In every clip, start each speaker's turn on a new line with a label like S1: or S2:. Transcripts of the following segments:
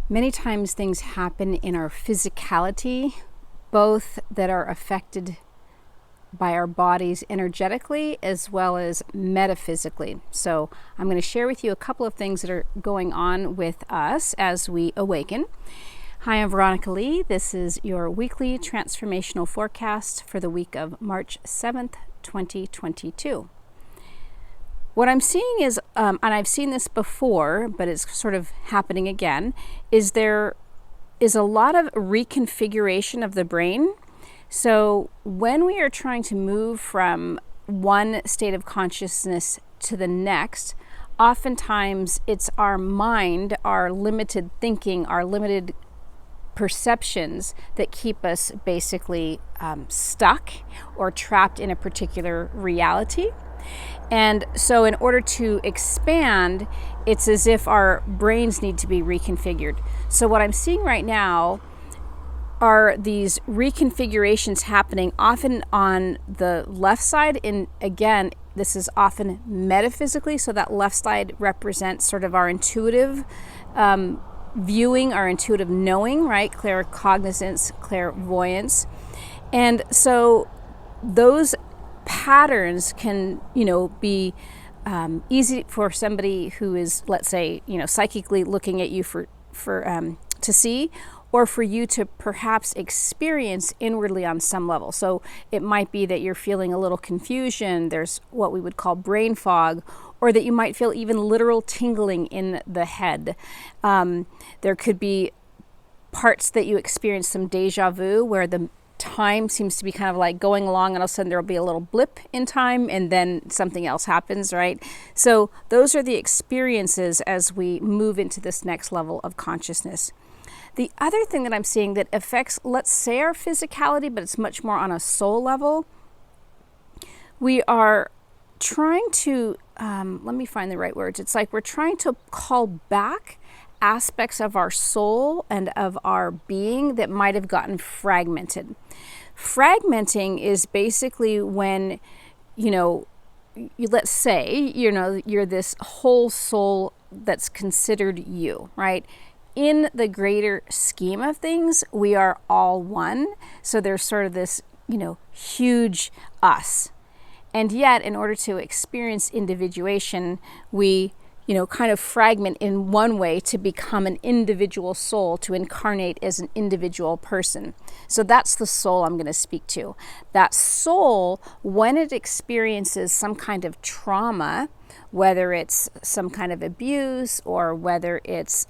S1: Many times things happen in our physicality, both that are affected by our bodies energetically as well as metaphysically. So I'm going to share with you a couple of things that are going on with us as we awaken. Hi, I'm Veronica Lee. This is your weekly transformational forecast for the week of March 7th, 2022. What I'm seeing is, and I've seen this before, but it's sort of happening again, is there is a lot of reconfiguration of the brain. So when we are trying to move from one state of consciousness to the next, oftentimes it's our mind, our limited thinking, our limited perceptions that keep us basically stuck or trapped in a particular reality. And so in order to expand, it's as if our brains need to be reconfigured. So what I'm seeing right now are these reconfigurations happening often on the left side. And again, this is often metaphysically. So that left side represents sort of our intuitive viewing, our intuitive knowing, right? Claircognizance, clairvoyance. And so those patterns can, be easy for somebody who is, let's say, psychically looking at you for to see, or for you to perhaps experience inwardly on some level. So it might be that you're feeling a little confusion. There's what we would call brain fog, or that you might feel even literal tingling in the head. There could be parts that you experience some deja vu, where the time seems to be kind of like going along, and all of a sudden there'll be a little blip in time and then something else happens, right? So those are the experiences as we move into this next level of consciousness. The other thing that I'm seeing that affects, let's say, our physicality, but it's much more on a soul level, we are trying to, let me find the right words. It's like we're trying to call back aspects of our soul and of our being that might have gotten fragmented. Fragmenting is basically when, let's say, you're this whole soul that's considered you, right? In the greater scheme of things, we are all one. So there's sort of this, huge us. And yet, in order to experience individuation, we kind of fragment in one way to become an individual soul, to incarnate as an individual person. So that's the soul I'm going to speak to. That soul, when it experiences some kind of trauma, whether it's some kind of abuse or whether it's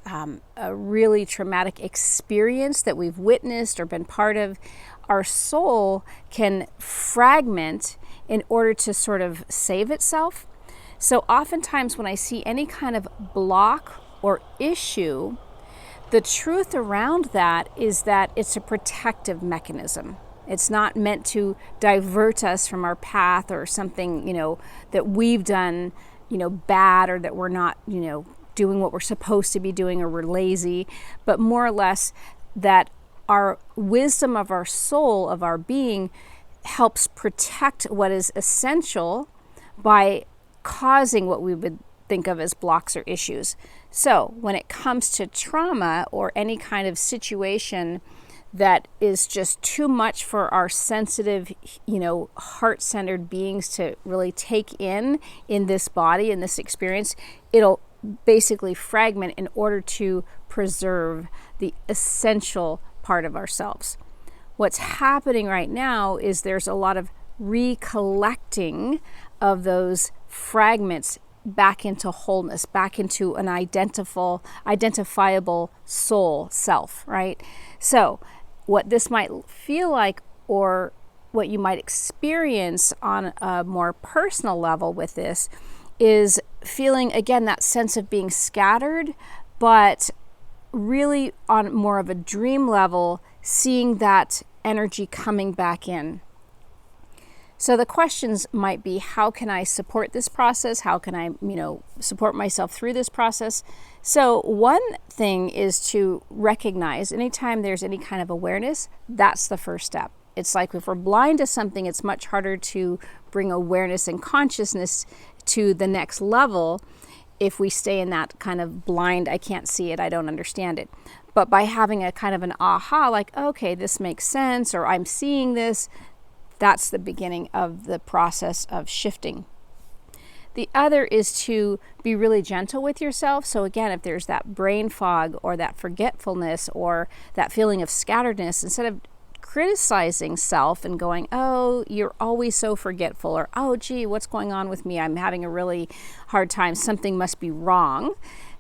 S1: a really traumatic experience that we've witnessed or been part of, our soul can fragment in order to sort of save itself. So oftentimes when I see any kind of block or issue, the truth around that is that it's a protective mechanism. It's not meant to divert us from our path or something, that we've done, bad, or that we're not, doing what we're supposed to be doing, or we're lazy, but more or less that our wisdom of our soul, of our being, helps protect what is essential by causing what we would think of as blocks or issues. So when it comes to trauma or any kind of situation that is just too much for our sensitive, heart-centered beings to really take in this body, in this experience, it'll basically fragment in order to preserve the essential part of ourselves. What's happening right now is there's a lot of recollecting of those fragments back into wholeness, back into an identifiable soul self, right? So what this might feel like, or what you might experience on a more personal level with this, is feeling, again, that sense of being scattered, but really on more of a dream level, seeing that energy coming back in. So the questions might be, how can I support this process? How can I, support myself through this process? So one thing is to recognize anytime there's any kind of awareness, that's the first step. It's like if we're blind to something, it's much harder to bring awareness and consciousness to the next level. if we stay in that kind of blind, I can't see it, I don't understand it. But by having a kind of an aha, like, okay, this makes sense, or I'm seeing this, that's the beginning of the process of shifting. The other is to be really gentle with yourself. So again, if there's that brain fog or that forgetfulness or that feeling of scatteredness, instead of criticizing self and going, oh, you're always so forgetful, or oh, gee, what's going on with me? I'm having a really hard time. Something must be wrong.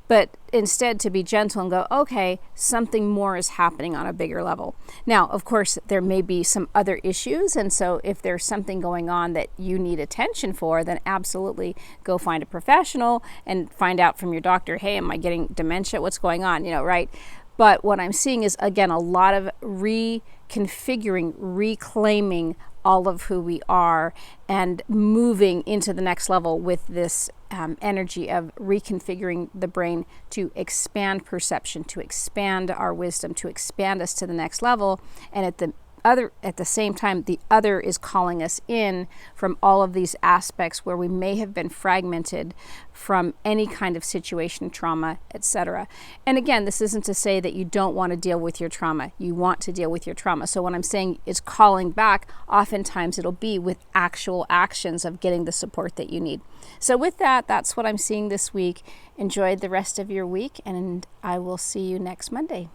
S1: But instead to be gentle and go, okay, something more is happening on a bigger level. Now, of course, there may be some other issues. And so if there's something going on that you need attention for, then absolutely go find a professional and find out from your doctor, hey, am I getting dementia? What's going on? Right? But what I'm seeing is, again, a lot of reconfiguring, reclaiming all of who we are and moving into the next level with this energy of reconfiguring the brain to expand perception, to expand our wisdom, to expand us to the next level. And at the same time, the other is calling us in from all of these aspects where we may have been fragmented from any kind of situation, trauma, etc. And again, this isn't to say that you don't want to deal with your trauma. You want to deal with your trauma. So when I'm saying is calling back, oftentimes it'll be with actual actions of getting the support that you need. So with that, that's what I'm seeing this week. Enjoy the rest of your week, and I will see you next Monday.